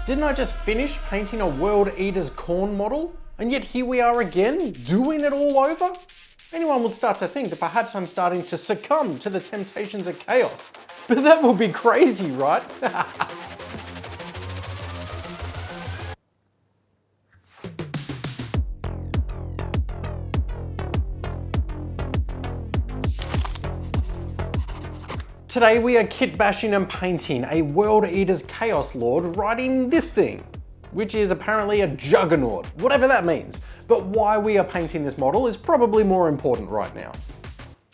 Didn't I just finish painting a World Eaters Khorne model? And yet here we are again, doing it all over? Anyone would start to think that perhaps I'm starting to succumb to the temptations of chaos. But that would be crazy, right? Today we are kit bashing and painting a World Eaters Chaos Lord riding this thing, which is apparently a Juggernaut, whatever that means. But why we are painting this model is probably more important right now.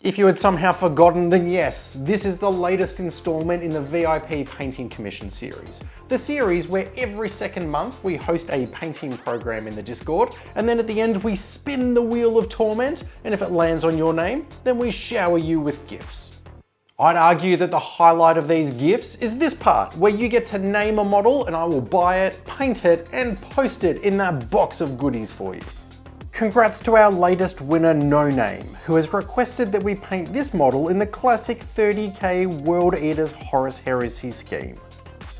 If you had somehow forgotten, then yes, this is the latest installment in the VIP Painting Commission series. The series where every second month we host a painting program in the Discord, and then at the end we spin the wheel of torment, and if it lands on your name, then we shower you with gifts. I'd argue that the highlight of these gifts is this part, where you get to name a model and I will buy it, paint it, and post it in that box of goodies for you. Congrats to our latest winner, No Name, who has requested that we paint this model in the classic 30k World Eaters Horus Heresy scheme.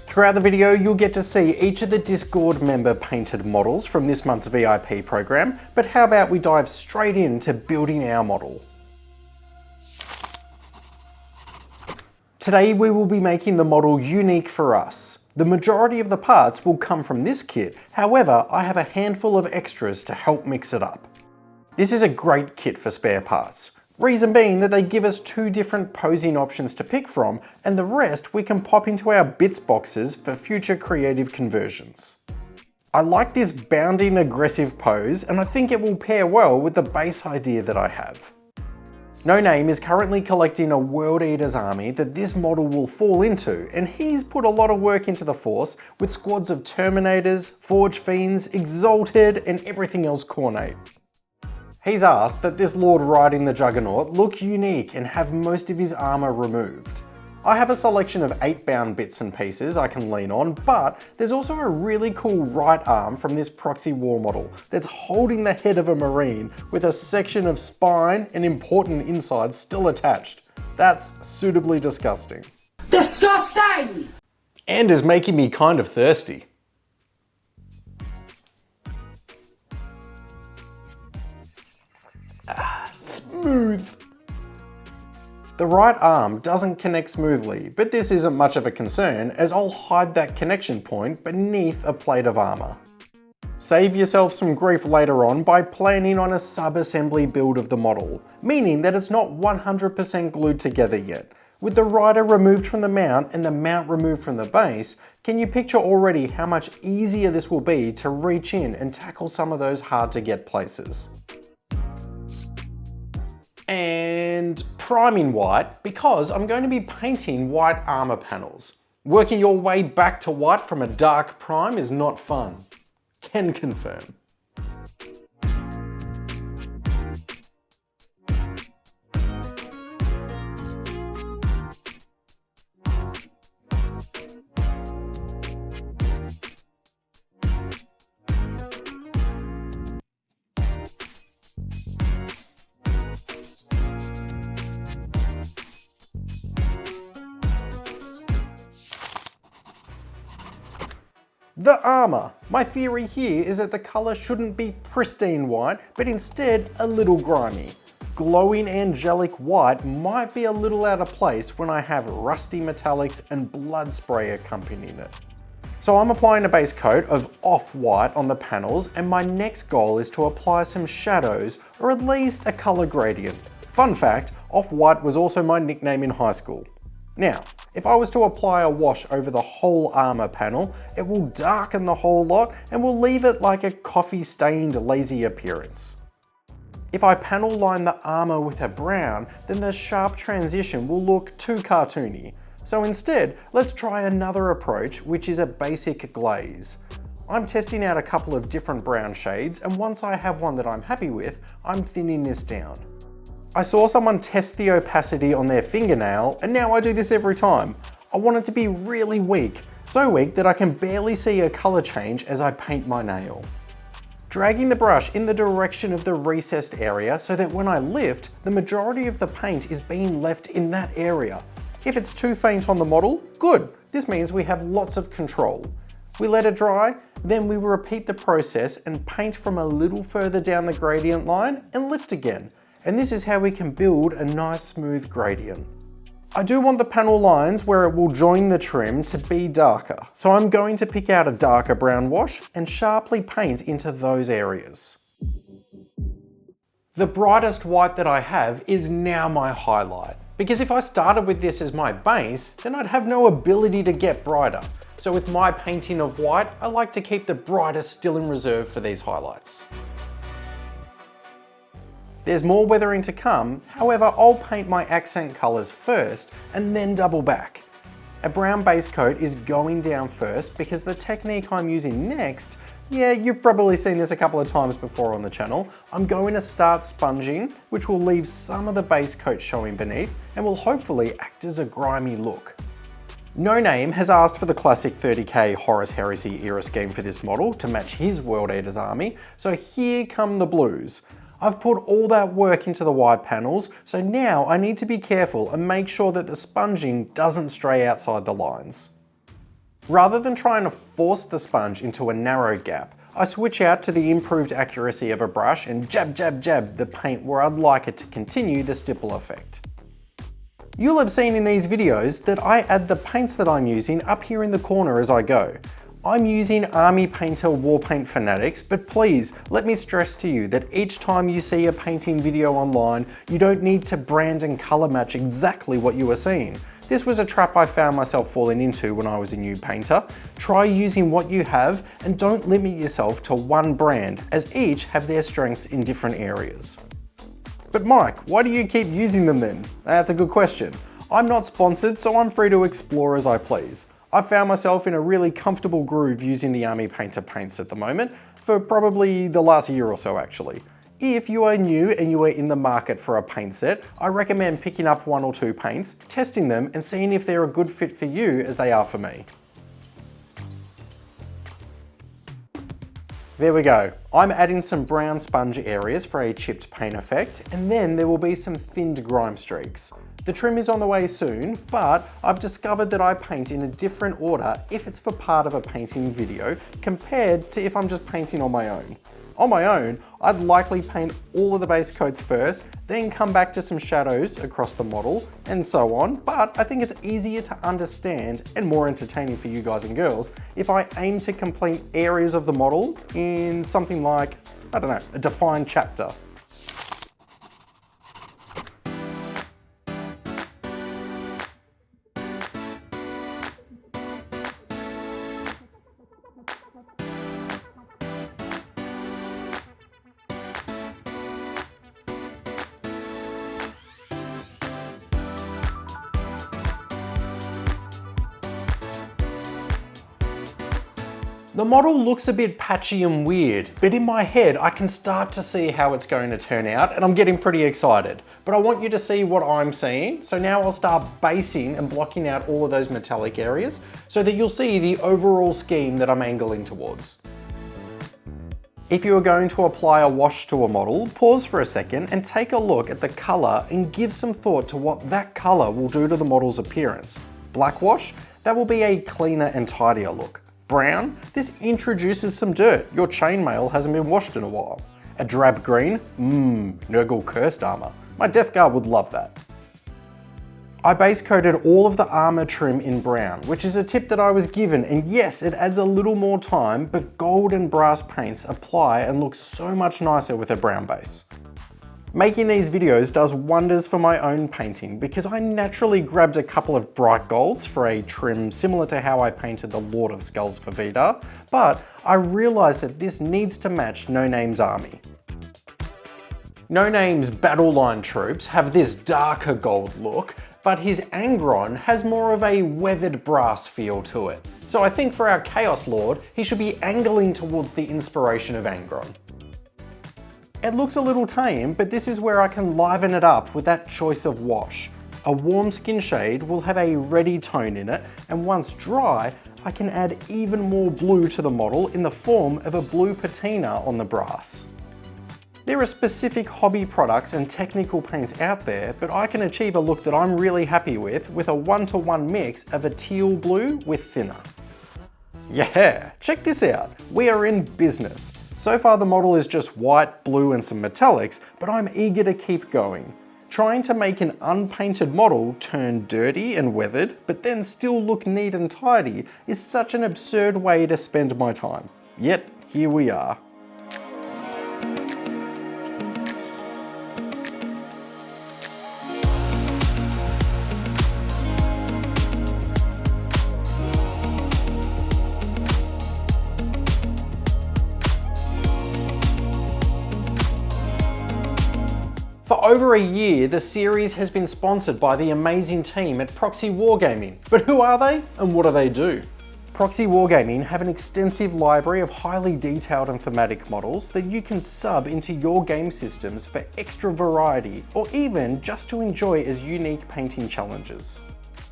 Throughout the video, you'll get to see each of the Discord member painted models from this month's VIP program, but how about we dive straight into building our model. Today we will be making the model unique for us. The majority of the parts will come from this kit, however I have a handful of extras to help mix it up. This is a great kit for spare parts, reason being that they give us 2 different posing options to pick from, and the rest we can pop into our bits boxes for future creative conversions. I like this bounding aggressive pose, and I think it will pair well with the base idea that I have. No Name is currently collecting a World Eaters army that this model will fall into, and he's put a lot of work into the force with squads of Terminators, Forge Fiends, Exalted, and everything else Khorne. He's asked that this Lord riding the Juggernaut look unique and have most of his armour removed. I have a selection of 8 bound bits and pieces I can lean on, but there's also a really cool right arm from this proxy war model that's holding the head of a Marine with a section of spine and important insides still attached. That's suitably disgusting. Disgusting! And is making me kind of thirsty. Smooth. The right arm doesn't connect smoothly, but this isn't much of a concern as I'll hide that connection point beneath a plate of armour. Save yourself some grief later on by planning on a sub-assembly build of the model, meaning that it's not 100% glued together yet. With the rider removed from the mount and the mount removed from the base, can you picture already how much easier this will be to reach in and tackle some of those hard to get places? And priming white because I'm going to be painting white armor panels. Working your way back to white from a dark prime is not fun. Can confirm. The armour. My theory here is that the colour shouldn't be pristine white, but instead a little grimy. Glowing angelic white might be a little out of place when I have rusty metallics and blood spray accompanying it. So I'm applying a base coat of off-white on the panels, and my next goal is to apply some shadows or at least a colour gradient. Fun fact, off-white was also my nickname in high school. Now, if I was to apply a wash over the whole armour panel, it will darken the whole lot and will leave it like a coffee-stained lazy appearance. If I panel line the armour with a brown, then the sharp transition will look too cartoony. So instead, let's try another approach, which is a basic glaze. I'm testing out a couple of different brown shades, and once I have one that I'm happy with, I'm thinning this down. I saw someone test the opacity on their fingernail, and now I do this every time. I want it to be really weak, so weak that I can barely see a colour change as I paint my nail. Dragging the brush in the direction of the recessed area so that when I lift, the majority of the paint is being left in that area. If it's too faint on the model, good. This means we have lots of control. We let it dry, then we repeat the process and paint from a little further down the gradient line and lift again. And this is how we can build a nice smooth gradient. I do want the panel lines where it will join the trim to be darker, so I'm going to pick out a darker brown wash and sharply paint into those areas. The brightest white that I have is now my highlight, because if I started with this as my base, then I'd have no ability to get brighter. So with my painting of white, I like to keep the brightest still in reserve for these highlights. There's more weathering to come, however I'll paint my accent colours first and then double back. A brown base coat is going down first because the technique I'm using next, yeah, you've probably seen this a couple of times before on the channel. I'm going to start sponging, which will leave some of the base coat showing beneath and will hopefully act as a grimy look. No Name has asked for the classic 30k Horus Heresy era scheme for this model to match his World Eaters army, so here come the blues. I've put all that work into the white panels, so now I need to be careful and make sure that the sponging doesn't stray outside the lines. Rather than trying to force the sponge into a narrow gap, I switch out to the improved accuracy of a brush and jab jab jab the paint where I'd like it to continue the stipple effect. You'll have seen in these videos that I add the paints that I'm using up here in the corner as I go. I'm using Army Painter Warpaint Fanatics, but please let me stress to you that each time you see a painting video online, you don't need to brand and colour match exactly what you are seeing. This was a trap I found myself falling into when I was a new painter. Try using what you have and don't limit yourself to one brand, as each have their strengths in different areas. But Mike, why do you keep using them then? That's a good question. I'm not sponsored, so I'm free to explore as I please. I've found myself in a really comfortable groove using the Army Painter paints at the moment, for probably the last year or so actually. If you are new and you are in the market for a paint set, I recommend picking up 1 or 2 paints, testing them and seeing if they're a good fit for you as they are for me. There we go. I'm adding some brown sponge areas for a chipped paint effect, and then there will be some thinned grime streaks. The trim is on the way soon, but I've discovered that I paint in a different order if it's for part of a painting video compared to if I'm just painting on my own. On my own, I'd likely paint all of the base coats first, then come back to some shadows across the model, and so on, but I think it's easier to understand and more entertaining for you guys and girls if I aim to complete areas of the model in something like, I don't know, a defined chapter. The model looks a bit patchy and weird, but in my head I can start to see how it's going to turn out and I'm getting pretty excited. But I want you to see what I'm seeing, so now I'll start basing and blocking out all of those metallic areas so that you'll see the overall scheme that I'm angling towards. If you are going to apply a wash to a model, pause for a second and take a look at the colour and give some thought to what that colour will do to the model's appearance. Black wash, that will be a cleaner and tidier look. Brown, this introduces some dirt. Your chainmail hasn't been washed in a while. A drab green, Nurgle cursed armour. My Death Guard would love that. I base coated all of the armour trim in brown, which is a tip that I was given, and yes, it adds a little more time, but gold and brass paints apply and look so much nicer with a brown base. Making these videos does wonders for my own painting because I naturally grabbed a couple of bright golds for a trim similar to how I painted the Lord of Skulls for Vidar, but I realised that this needs to match No Name's army. No Name's battle line troops have this darker gold look, but his Angron has more of a weathered brass feel to it. So I think for our Chaos Lord, he should be angling towards the inspiration of Angron. It looks a little tame, but this is where I can liven it up with that choice of wash. A warm skin shade will have a reddy tone in it, and once dry, I can add even more blue to the model in the form of a blue patina on the brass. There are specific hobby products and technical paints out there, but I can achieve a look that I'm really happy with a 1-to-1 mix of a teal blue with thinner. Yeah, check this out. We are in business. So far the model is just white, blue and some metallics, but I'm eager to keep going. Trying to make an unpainted model turn dirty and weathered, but then still look neat and tidy is such an absurd way to spend my time. Yet, here we are. For over a year, the series has been sponsored by the amazing team at Proxywargaming. But who are they and what do they do? Proxywargaming have an extensive library of highly detailed and thematic models that you can sub into your game systems for extra variety or even just to enjoy as unique painting challenges.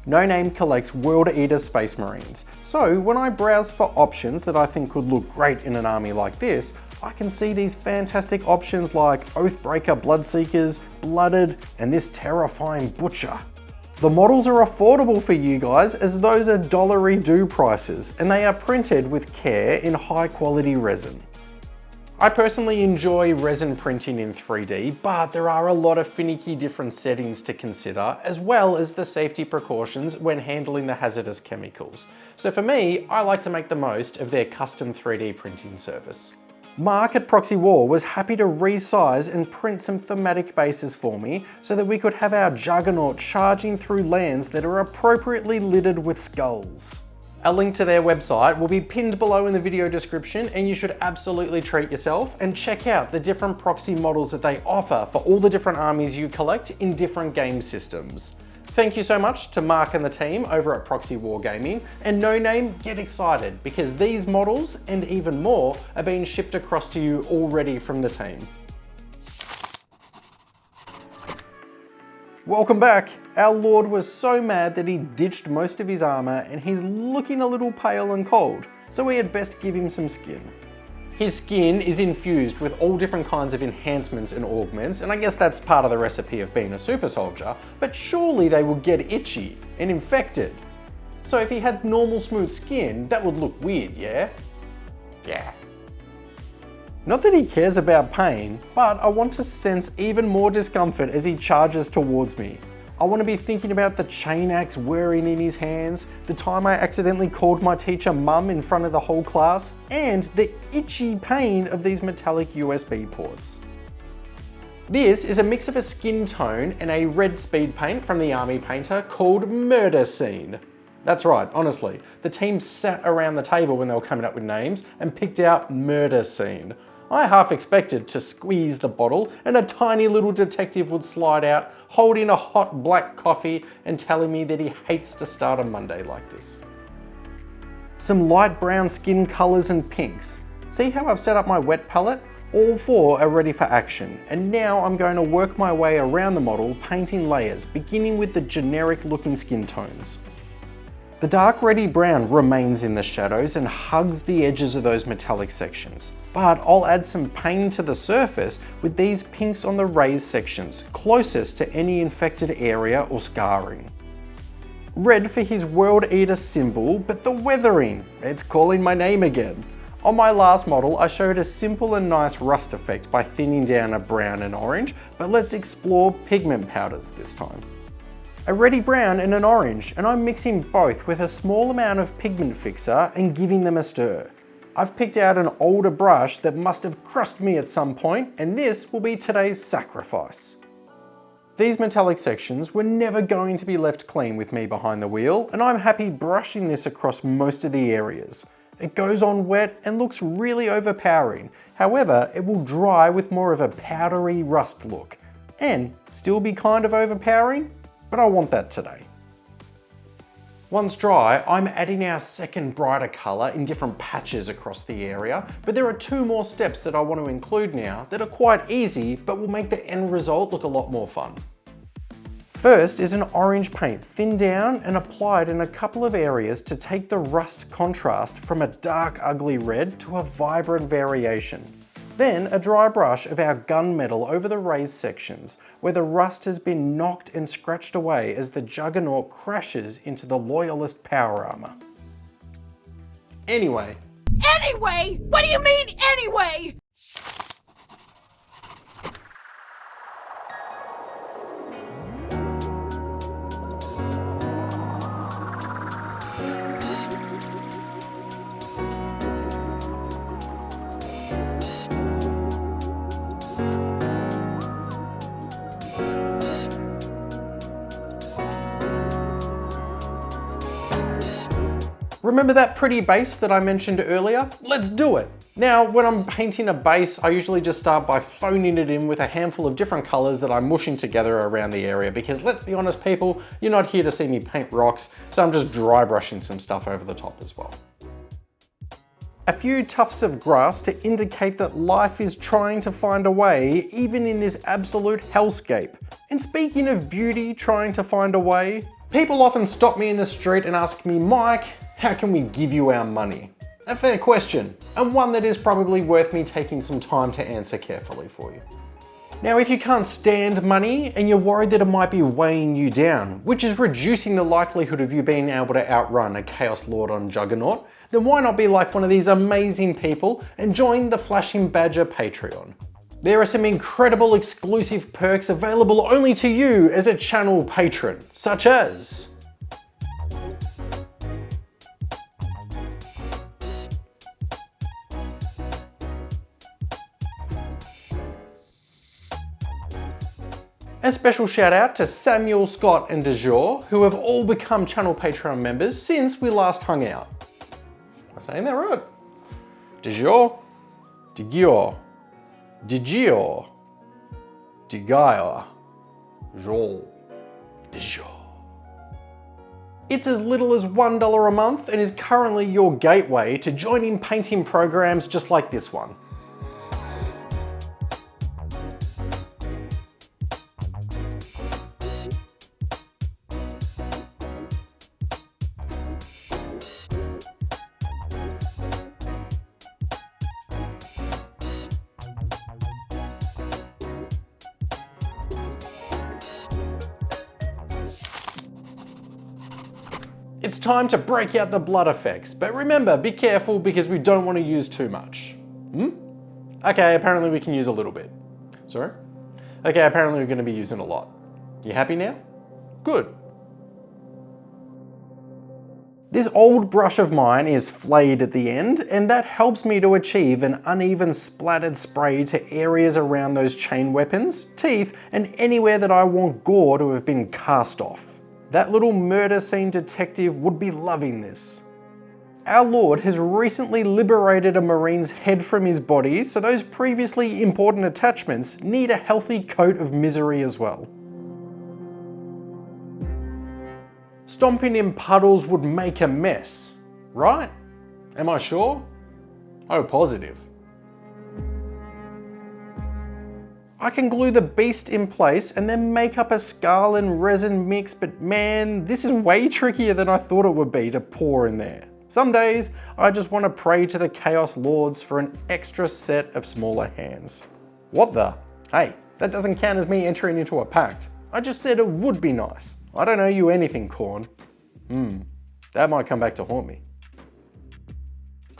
No Name collects World Eaters Space Marines, so when I browse for options that I think could look great in an army like this, I can see these fantastic options like Oathbreaker Bloodseekers, Blooded, and this terrifying Butcher. The models are affordable for you guys as those are $1-do prices and they are printed with care in high quality resin. I personally enjoy resin printing in 3D, but there are a lot of finicky different settings to consider, as well as the safety precautions when handling the hazardous chemicals. So for me, I like to make the most of their custom 3D printing service. Mark at Proxy War was happy to resize and print some thematic bases for me so that we could have our Juggernaut charging through lands that are appropriately littered with skulls. A link to their website will be pinned below in the video description and you should absolutely treat yourself and check out the different proxy models that they offer for all the different armies you collect in different game systems. Thank you so much to Mark and the team over at Proxywargaming, and No Name, get excited because these models and even more are being shipped across to you already from the team. Welcome back. Our Lord was so mad that he ditched most of his armor and he's looking a little pale and cold, so we had best give him some skin. His skin is infused with all different kinds of enhancements and augments, and I guess that's part of the recipe of being a super soldier, but surely they would get itchy and infected. So if he had normal smooth skin, that would look weird, yeah? Yeah. Not that he cares about pain, but I want to sense even more discomfort as he charges towards me. I want to be thinking about the chain axe whirring in his hands, the time I accidentally called my teacher mum in front of the whole class, and the itchy pain of these metallic USB ports. This is a mix of a skin tone and a red speed paint from the army painter called Murder Scene. That's right, honestly, the team sat around the table when they were coming up with names and picked out Murder Scene. I half expected to squeeze the bottle and a tiny little detective would slide out holding a hot black coffee and telling me that he hates to start a Monday like this. Some light brown skin colours and pinks. See how I've set up my wet palette? All four are ready for action, and now I'm going to work my way around the model painting layers, beginning with the generic looking skin tones. The dark reddy brown remains in the shadows and hugs the edges of those metallic sections, but I'll add some paint to the surface with these pinks on the raised sections, closest to any infected area or scarring. Red for his World Eater symbol, but the weathering, it's calling my name again. On my last model, I showed a simple and nice rust effect by thinning down a brown and orange, but let's explore pigment powders this time. A reddy brown and an orange, and I'm mixing both with a small amount of pigment fixer and giving them a stir. I've picked out an older brush that must have crushed me at some point, and this will be today's sacrifice. These metallic sections were never going to be left clean with me behind the wheel, and I'm happy brushing this across most of the areas. It goes on wet and looks really overpowering. However, it will dry with more of a powdery rust look, and still be kind of overpowering, but I want that today. Once dry, I'm adding our second brighter colour in different patches across the area, but there are two more steps that I want to include now that are quite easy, but will make the end result look a lot more fun. First is an orange paint thinned down and applied in a couple of areas to take the rust contrast from a dark ugly red to a vibrant variation. Then a dry brush of our gunmetal over the raised sections, where the rust has been knocked and scratched away as the Juggernaut crashes into the Loyalist power armour. Anyway. Anyway? What do you mean, anyway? Remember that pretty base that I mentioned earlier? Let's do it. Now, when I'm painting a base, I usually just start by phoning it in with a handful of different colors that I'm mushing together around the area, because let's be honest people, you're not here to see me paint rocks, so I'm just dry brushing some stuff over the top as well. A few tufts of grass to indicate that life is trying to find a way, even in this absolute hellscape. And speaking of beauty trying to find a way, people often stop me in the street and ask me, Mike, how can we give you our money? A fair question, and one that is probably worth me taking some time to answer carefully for you. Now, if you can't stand money and you're worried that it might be weighing you down, which is reducing the likelihood of you being able to outrun a Chaos Lord on Juggernaut, then why not be like one of these amazing people and join the Flashing Badger Patreon? There are some incredible exclusive perks available only to you as a channel patron, such as a special shout out to Samuel, Scott and DeJour, who have all become channel Patreon members since we last hung out. Am I saying that right? DeJour, DeGior, DeGior, DeGaia, Joel, DeJour. It's as little as $1 a month and is currently your gateway to joining painting programs just like this one. It's time to break out the blood effects, but remember, be careful because we don't want to use too much. Okay, apparently we can use a little bit. Sorry? Okay, apparently we're going to be using a lot. You happy now? Good. This old brush of mine is flayed at the end, and that helps me to achieve an uneven splattered spray to areas around those chain weapons, teeth, and anywhere that I want gore to have been cast off. That little murder scene detective would be loving this. Our Lord has recently liberated a Marine's head from his body, so those previously important attachments need a healthy coat of misery as well. Stomping in puddles would make a mess, right? Am I sure? Oh, positive. I can glue the beast in place and then make up a skull and resin mix, but man, this is way trickier than I thought it would be to pour in there. Some days, I just want to pray to the Chaos Lords for an extra set of smaller hands. What the? Hey, that doesn't count as me entering into a pact. I just said it would be nice. I don't owe you anything, Khorne. That might come back to haunt me.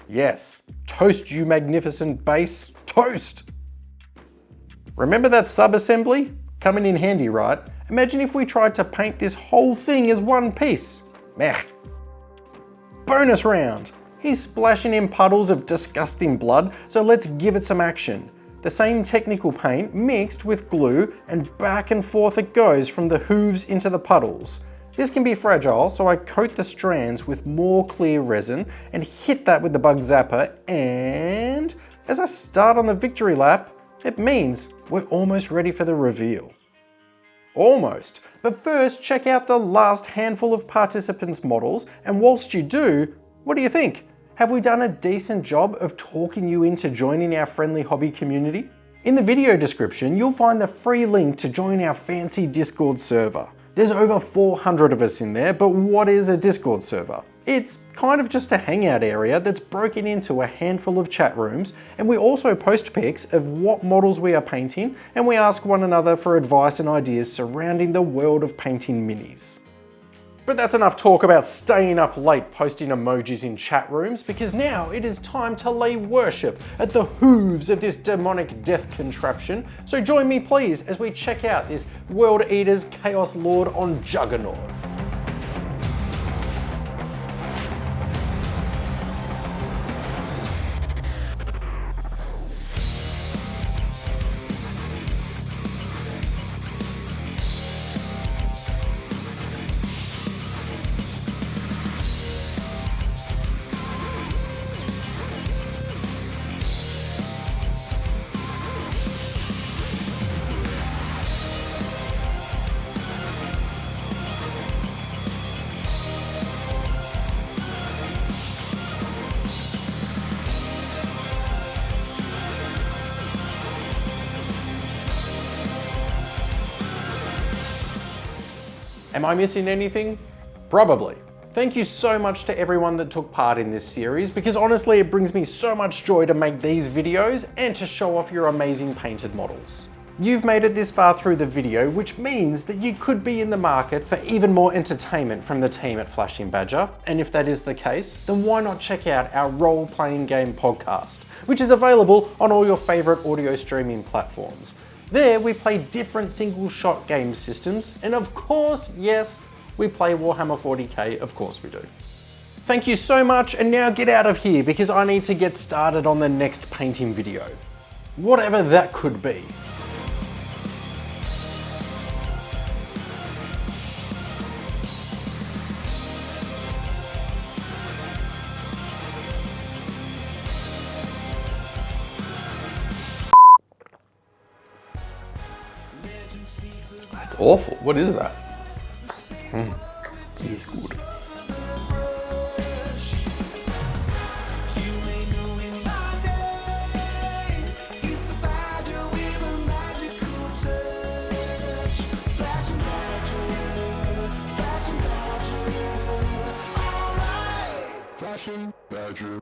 Yes, toast you magnificent base, toast! Remember that sub-assembly? Coming in handy, right? Imagine if we tried to paint this whole thing as one piece. Meh. Bonus round. He's splashing in puddles of disgusting blood, so let's give it some action. The same technical paint mixed with glue, and back and forth it goes from the hooves into the puddles. This can be fragile, so I coat the strands with more clear resin and hit that with the bug zapper, and as I start on the victory lap, it means we're almost ready for the reveal. Almost, but first check out the last handful of participants' models, and whilst you do, what do you think? Have we done a decent job of talking you into joining our friendly hobby community? In the video description, you'll find the free link to join our fancy Discord server. There's over 400 of us in there, but what is a Discord server? It's kind of just a hangout area that's broken into a handful of chat rooms, and we also post pics of what models we are painting, and we ask one another for advice and ideas surrounding the world of painting minis. But that's enough talk about staying up late posting emojis in chat rooms, because now it is time to lay worship at the hooves of this demonic death contraption. So join me please as we check out this World Eaters Chaos Lord on Juggernaut. Am I missing anything? Probably. Thank you so much to everyone that took part in this series, because honestly it brings me so much joy to make these videos and to show off your amazing painted models. You've made it this far through the video, which means that you could be in the market for even more entertainment from the team at Flashing Badger. And if that is the case, then why not check out our role-playing game podcast, which is available on all your favorite audio streaming platforms. There we play different single shot game systems, and of course, yes, we play Warhammer 40k, of course we do. Thank you so much, and now get out of here because I need to get started on the next painting video. Whatever that could be. That's awful. What is that? It's good. Flashing Badger.